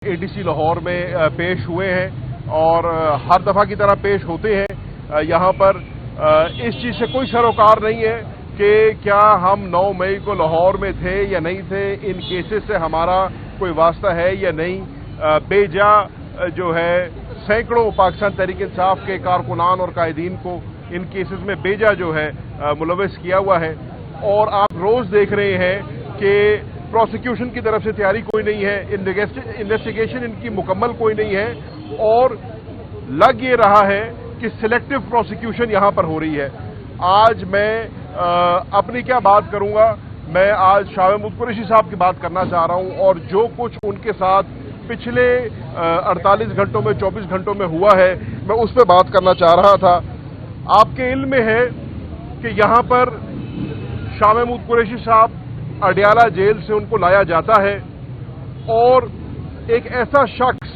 ADC Lahore में पेश हुए हैं और हर दफ़ा की तरह पेश होते हैं। यहाँ पर इस चीज़ से कोई सरोकार नहीं है कि क्या हम 9 मई को लाहौर में थे या नहीं थे, इन केसेस से हमारा कोई वास्ता है या नहीं। बेजा जो है सैकड़ों पाकिस्तान तहरीक इंसाफ के कारकुनान और कायदीन को इन केसेस में बेजा जो है मुलव्वस किया हुआ है। और आप रोज़ देख रहे हैं कि प्रोसिक्यूशन की तरफ से तैयारी कोई नहीं है, इन्वेस्टिगेशन इनकी मुकम्मल कोई नहीं है और लग ये रहा है कि सिलेक्टिव प्रोसिक्यूशन यहाँ पर हो रही है। आज मैं अपनी क्या बात करूँगा, मैं आज शाह महमूद कुरैशी साहब की बात करना चाह रहा हूँ और जो कुछ उनके साथ पिछले 48 घंटों में 24 घंटों में हुआ है मैं उस पर बात करना चाह रहा था। आपके इल्म में है कि यहाँ पर शाह महमूद कुरैशी साहब अडयाला जेल से उनको लाया जाता है और एक ऐसा शख्स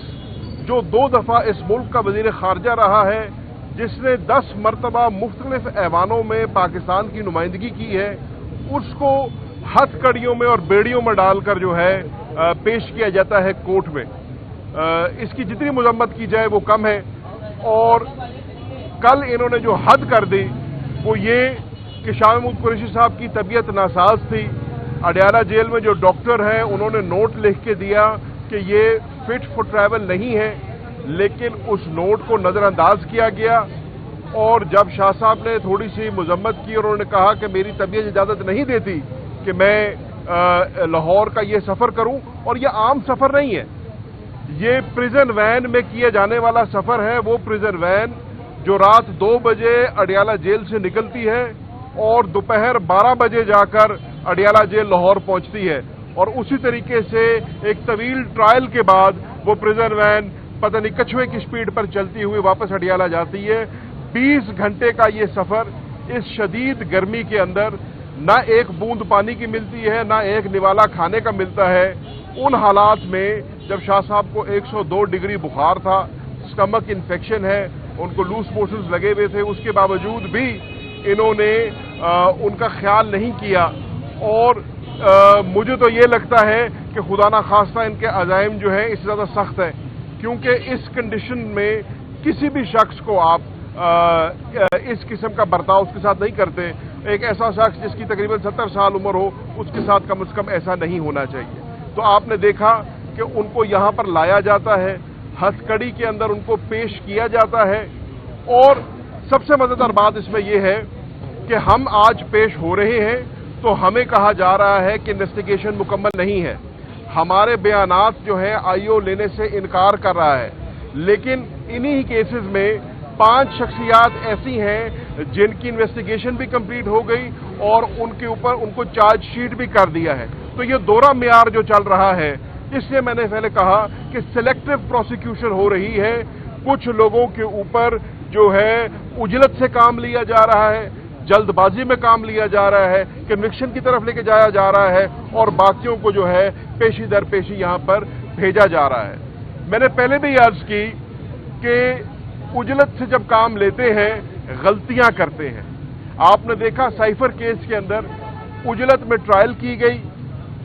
जो 2 दफ़ा इस मुल्क का वज़ीर ख़ारजा रहा है, जिसने 10 मरतबा मुख्तलिफ ऐवानों में पाकिस्तान की नुमाइंदगी की है, उसको हथकड़ियों में और बेड़ियों में डालकर जो है पेश किया जाता है कोर्ट में। इसकी जितनी मजम्मत की जाए वो कम है। और कल इन्होंने जो हद कर दी वो ये कि शाह महमूद कुरैशी साहब की तबीयत नासाज थी। अडयाला जेल में जो डॉक्टर हैं उन्होंने नोट लिख के दिया कि ये फिट फॉर ट्रैवल नहीं है, लेकिन उस नोट को नज़रअंदाज किया गया। और जब शाह साहब ने थोड़ी सी मजम्मत की और उन्होंने कहा कि मेरी तबीयत इजाज़त नहीं देती कि मैं लाहौर का ये सफ़र करूं, और ये आम सफ़र नहीं है, ये प्रिजन वैन में किए जाने वाला सफ़र है। वो प्रिजन वैन जो रात 2 बजे अडयाला जेल से निकलती है और दोपहर 12 बजे जाकर अडयाला जेल लाहौर पहुंचती है। और उसी तरीके से एक तवील ट्रायल के बाद वो प्रिजन वैन पता नहीं कछुए की स्पीड पर चलती हुई वापस अडयाला जाती है। 20 घंटे का ये सफ़र इस शदीद गर्मी के अंदर ना एक बूंद पानी की मिलती है, ना एक निवाला खाने का मिलता है। उन हालात में जब शाह साहब को 102 डिग्री बुखार था, स्टमक इन्फेक्शन है, उनको लूज मोशंस लगे हुए थे, उसके बावजूद भी इन्होंने उनका ख्याल नहीं किया। और मुझे तो ये लगता है कि खुदा ना खास्ता इनके अज़ाइम जो है इससे ज़्यादा सख्त है, क्योंकि इस कंडीशन में किसी भी शख्स को आप इस किस्म का बर्ताव उसके साथ नहीं करते। एक ऐसा शख्स जिसकी तकरीबन 70 साल उम्र हो, उसके साथ कम से कम ऐसा नहीं होना चाहिए। तो आपने देखा कि उनको यहाँ पर लाया जाता है, हथकड़ी के अंदर उनको पेश किया जाता है। और सबसे मज़ेदार बात इसमें यह है कि हम आज पेश हो रहे हैं तो हमें कहा जा रहा है कि इन्वेस्टिगेशन मुकम्मल नहीं है, हमारे बयानात जो है आईओ लेने से इनकार कर रहा है। लेकिन इन्हीं केसेस में 5 शख्सियात ऐसी हैं जिनकी इन्वेस्टिगेशन भी कंप्लीट हो गई और उनके ऊपर उनको चार्जशीट भी कर दिया है। तो ये दोहरा मेयार जो चल रहा है, इसलिए मैंने पहले कहा कि सिलेक्टिव प्रोसिक्यूशन हो रही है। कुछ लोगों के ऊपर जो है उजलत से काम लिया जा रहा है, जल्दबाजी में काम लिया जा रहा है, कन्विक्शन की तरफ लेके जाया जा रहा है और बाकियों को जो है पेशी दर पेशी यहाँ पर भेजा जा रहा है। मैंने पहले भी अर्ज की कि उजलत से जब काम लेते हैं गलतियां करते हैं। आपने देखा साइफर केस के अंदर उजलत में ट्रायल की गई,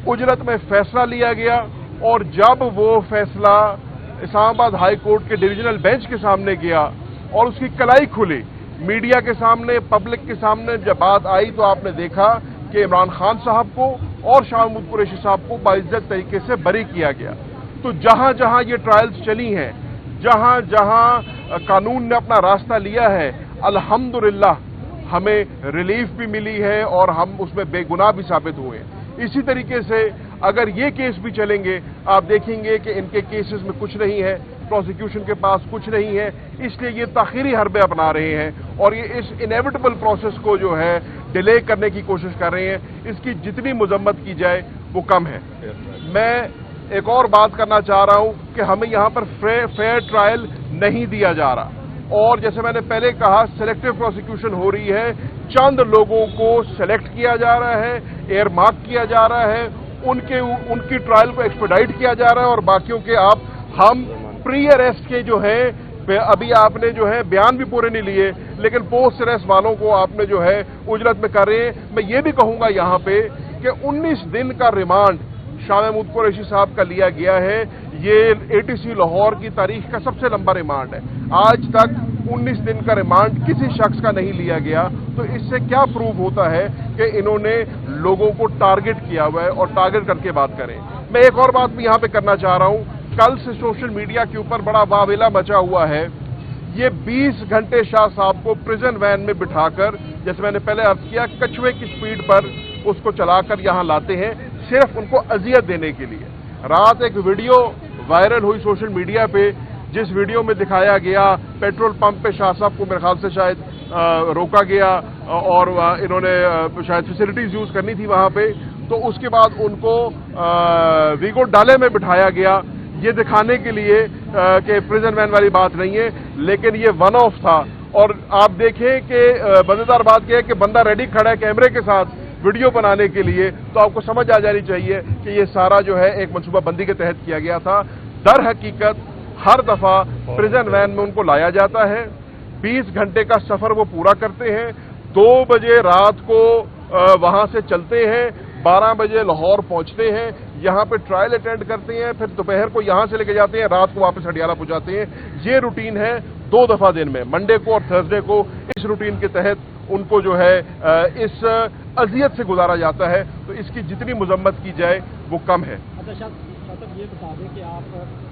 उजलत में फैसला लिया गया और जब वो फैसला इस्लामाबाद हाई कोर्ट के डिविजनल बेंच के सामने गया और उसकी कलाई खुली, मीडिया के सामने, पब्लिक के सामने जब बात आई, तो आपने देखा कि इमरान खान साहब को और शाह महमूद कुरैशी साहब को बाइज्जत तरीके से बरी किया गया। तो जहां जहां ये ट्रायल्स चली हैं, जहां जहां कानून ने अपना रास्ता लिया है, अल्हम्दुलिल्लाह हमें रिलीफ भी मिली है और हम उसमें बेगुनाह भी साबित हुए। इसी तरीके से अगर ये केस भी चलेंगे, आप देखेंगे कि इनके केसेस में कुछ नहीं है, प्रोसिक्यूशन के पास कुछ नहीं है, इसलिए ये ताखीरी हरबे अपना रहे हैं और ये इस इनेविटेबल प्रोसेस को जो है डिले करने की कोशिश कर रहे हैं। इसकी जितनी मजम्मत की जाए वो कम है। मैं एक और बात करना चाह रहा हूं कि हमें यहाँ पर फेयर ट्रायल नहीं दिया जा रहा और जैसे मैंने पहले कहा सिलेक्टिव प्रोसिक्यूशन हो रही है। चंद लोगों को सिलेक्ट किया जा रहा है, एयर मार्क किया जा रहा है, उनकी ट्रायल को एक्सपेडाइट किया जा रहा है और बाकियों के हम प्री अरेस्ट के जो है, अभी आपने जो है बयान भी पूरे नहीं लिए, लेकिन पोस्ट अरेस्ट वालों को आपने जो है उजरत में कर रहे हैं। मैं ये भी कहूंगा यहाँ पे कि 19 दिन का रिमांड शाह महमूद कुरैशी साहब का लिया गया है, ये ATC लाहौर की तारीख का सबसे लंबा रिमांड है। आज तक 19 दिन का रिमांड किसी शख्स का नहीं लिया गया। तो इससे क्या प्रूव होता है कि इन्होंने लोगों को टारगेट किया हुआ है और टारगेट करके बात करें। मैं एक और बात भी यहां पे करना चाह रहा हूं, कल से सोशल मीडिया के ऊपर बड़ा वावेला मचा हुआ है। ये 20 घंटे शाह साहब को प्रिजन वैन में बिठाकर, जैसे मैंने पहले अर्ज किया, कछुए की स्पीड पर उसको चलाकर यहां लाते हैं, सिर्फ उनको अजियत देने के लिए। रात एक वीडियो वायरल हुई सोशल मीडिया पे, जिस वीडियो में दिखाया गया पेट्रोल पंप पे शाह साहब को मेरे ख्याल से शायद रोका गया और इन्होंने शायद फैसिलिटीज यूज करनी थी वहां पे, तो उसके बाद उनको वीगो डाले में बिठाया गया, ये दिखाने के लिए कि प्रिजन वैन वाली बात नहीं है, लेकिन ये वन ऑफ था। और आप देखें कि मजेदार बात यह है कि बंदा रेडी खड़ा है कैमरे के साथ वीडियो बनाने के लिए, तो आपको समझ आ जानी चाहिए कि ये सारा जो है एक मनसूबाबंदी के तहत किया गया था। दर हकीकत हर दफा प्रिजन वैन में उनको लाया जाता है, 20 घंटे का सफर वो पूरा करते हैं, 2 बजे रात को वहां से चलते हैं, 12 बजे लाहौर पहुंचते हैं, यहां पे ट्रायल अटेंड करते हैं, फिर दोपहर को यहां से लेके जाते हैं, रात को वापस हडियाला पहुंचाते हैं। ये रूटीन है 2 दफा दिन में, मंडे को और थर्सडे को। इस रूटीन के तहत उनको जो है इस अजियत से गुजारा जाता है, तो इसकी जितनी मजम्मत की जाए वो कम है। अच्छा शाह साहब, ये बता दें कि आप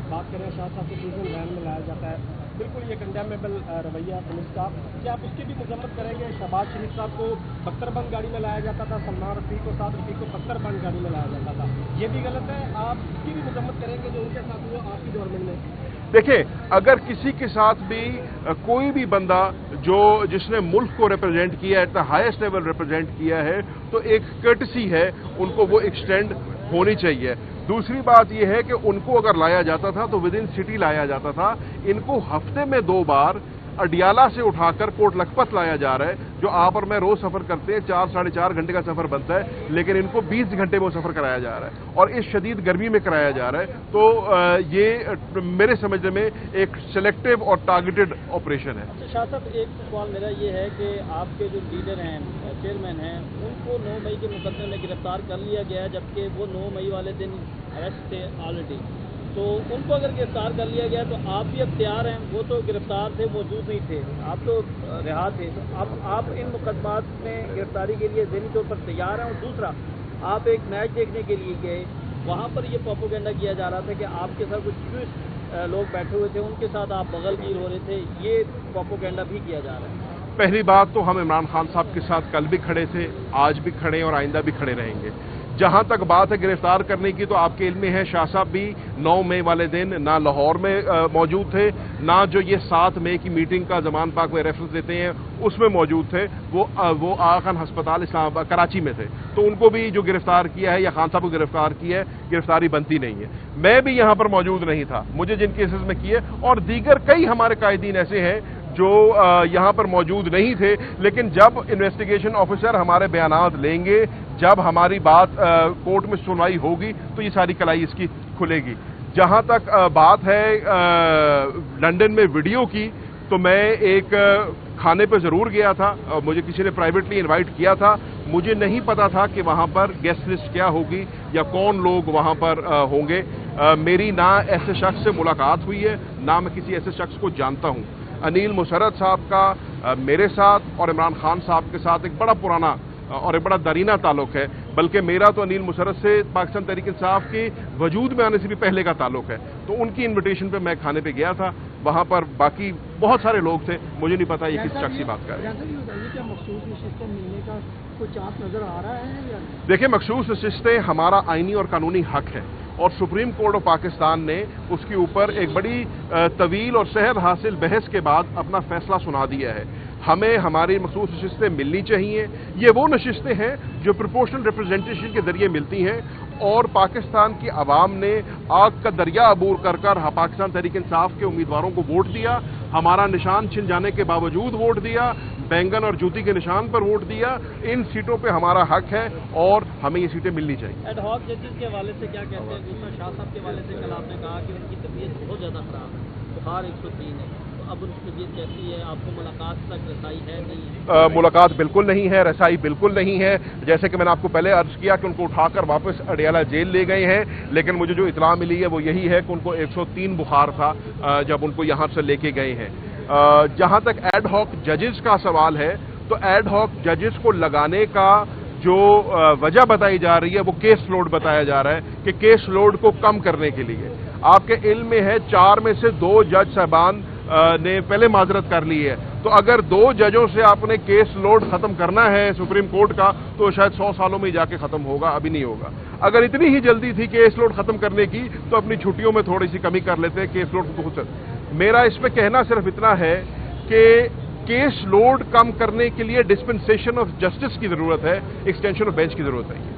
बात करें शाह साहब को प्रिजन वैन में लाया जाता है, बिल्कुल ये कंडेमेबल रवैया पुलिस का, क्या आप उसकी भी मजम्मत करेंगे? शहबाज शरीफ साहब को बख्तरबंद गाड़ी में लाया जाता था, सलमान रफीक को साथ रफीक को बख्तरबंद गाड़ी में लाया जाता था, ये भी गलत है? आप उसकी भी मजम्मत करेंगे जो उनके साथ हुआ आपकी गवर्नमेंट में? देखिए, अगर किसी के साथ भी कोई भी बंदा जिसने मुल्क को रिप्रेजेंट किया, at the highest level represent किया है, तो एक कर्टसी है, उनको वो एक्सटेंड होनी चाहिए। दूसरी बात यह है कि उनको अगर लाया जाता था तो विद इन सिटी लाया जाता था। इनको हफ्ते में 2 बार अडियाला से उठाकर कोट लखपत लाया जा रहा है, जो आप और मैं रोज सफर करते हैं, 4 साढ़े 4 घंटे का सफर बनता है, लेकिन इनको 20 घंटे में वो सफर कराया जा रहा है और इस शदीद गर्मी में कराया जा रहा है। तो ये मेरे समझने में एक सिलेक्टिव और टारगेटेड ऑपरेशन है। अच्छा शाह साहब, एक सवाल मेरा ये है कि आपके जो लीडर हैं, चेयरमैन हैं, उनको 9 मई के मुकदमे में गिरफ्तार कर लिया गया है, जबकि वो 9 मई वाले दिन अरेस्ट थे ऑलरेडी। तो उनको अगर गिरफ्तार कर लिया गया तो आप भी अब तैयार हैं? वो तो गिरफ्तार थे, मौजूद नहीं थे, आप तो रिहा थे, तो अब आप इन मुकदमात में गिरफ्तारी के लिए ज़हनी तौर पर तैयार हैं? और दूसरा, आप एक मैच देखने के लिए गए, वहाँ पर ये प्रोपेगेंडा किया जा रहा था कि आपके साथ कुछ स्विस लोग बैठे हुए थे, उनके साथ आप बगलगीर हो रहे थे, ये प्रोपेगेंडा भी किया जा रहा है। पहली बात तो हम इमरान खान साहब के साथ कल भी खड़े थे, आज भी खड़े और आइंदा भी खड़े रहेंगे। जहां तक बात है गिरफ्तार करने की, तो आपके इल्म में है शाह साहब भी 9 मई वाले दिन ना लाहौर में मौजूद थे, ना जो ये 7 मई की मीटिंग का जमान पाक में रेफरेंस देते हैं उसमें मौजूद थे। वो आगा खान हस्पताल इस्लामाबाद कराची में थे, तो उनको भी जो गिरफ्तार किया है या खान साहब को गिरफ्तार किया है, गिरफ्तारी बनती नहीं है। मैं भी यहां पर मौजूद नहीं था, मुझे जिन केसेस में किए, और दीगर कई हमारे कायदीन ऐसे हैं जो यहां पर मौजूद नहीं थे, लेकिन जब इन्वेस्टिगेशन ऑफिसर हमारे बयानात लेंगे, जब हमारी बात कोर्ट में सुनवाई होगी, तो ये सारी कलाई इसकी खुलेगी। जहां तक बात है लंदन में वीडियो की, तो मैं एक खाने पे जरूर गया था, मुझे किसी ने प्राइवेटली इनवाइट किया था, मुझे नहीं पता था कि वहां पर गेस्ट लिस्ट क्या होगी या कौन लोग वहां पर होंगे। मेरी ना ऐसे शख्स से मुलाकात हुई है, ना मैं किसी ऐसे शख्स को जानता हूं। अनिल मुशर्रफ साहब का मेरे साथ और इमरान खान साहब के साथ एक बड़ा पुराना और एक बड़ा दरीना ताल्लुक है, बल्कि मेरा तो अनिल मुशर्रफ से पाकिस्तान तहरीक इंसाफ के वजूद में आने से भी पहले का ताल्लुक है। तो उनकी इनविटेशन पे मैं खाने पे गया था, वहां पर बाकी बहुत सारे लोग थे, मुझे नहीं पता ये किस शख्स की बात कर रहे हैं। देखिए, मखसूस नशिस्तें हमारा आईनी और कानूनी हक है और सुप्रीम कोर्ट ऑफ पाकिस्तान ने उसके ऊपर एक बड़ी तवील और सेहत हासिल बहस के बाद अपना फैसला सुना दिया है। हमें हमारी मखसूस नशिस्तें मिलनी चाहिए। ये वो नशिस्तें हैं जो प्रोपोर्शनल रिप्रेजेंटेशन के जरिए मिलती हैं और पाकिस्तान की आवाम ने आग का दरिया अबूर कर पाकिस्तान तहरीक इंसाफ के उम्मीदवारों को वोट दिया, हमारा निशान छिन जाने के बावजूद वोट दिया, बैंगन और जूती के निशान पर वोट दिया। इन सीटों पे हमारा हक है और हमें ये सीटें मिलनी चाहिए। एडहॉक जजेस के हवाले से क्या कहते हैं? दूसरा, शाह साहब के हवाले से कल आपने कहा कि उनकी तबीयत बहुत ज़्यादा खराब है, बुखार 103 है, तो अब उनकी तबीयत कैसी है, आपको मुलाकात तक रसाई है नहीं है? मुलाकात बिल्कुल नहीं है, रसाई बिल्कुल नहीं है। जैसे कि मैंने आपको पहले अर्ज किया कि उनको उठाकर वापस अडियाला जेल ले गए हैं, लेकिन मुझे जो इतला मिली है वो यही है कि उनको 103 बुखार था जब उनको यहाँ से लेके गए हैं। जहाँ तक एड हॉक जजेस का सवाल है, तो एड हॉक जजेस को लगाने का जो वजह बताई जा रही है वो केस लोड बताया जा रहा है कि केस लोड को कम करने के लिए। आपके इल्म में है 4 में से 2 जज साहबान ने पहले माजरत कर ली है, तो अगर 2 जजों से आपने केस लोड खत्म करना है सुप्रीम कोर्ट का, तो शायद 100 सालों में जाके खत्म होगा, अभी नहीं होगा। अगर इतनी ही जल्दी थी केस लोड खत्म करने की, तो अपनी छुट्टियों में थोड़ी सी कमी कर लेते, केस लोड को खुद। मेरा इस पे कहना सिर्फ इतना है कि केस लोड कम करने के लिए डिस्पेंसेशन ऑफ जस्टिस की जरूरत है, एक्सटेंशन ऑफ बेंच की जरूरत है।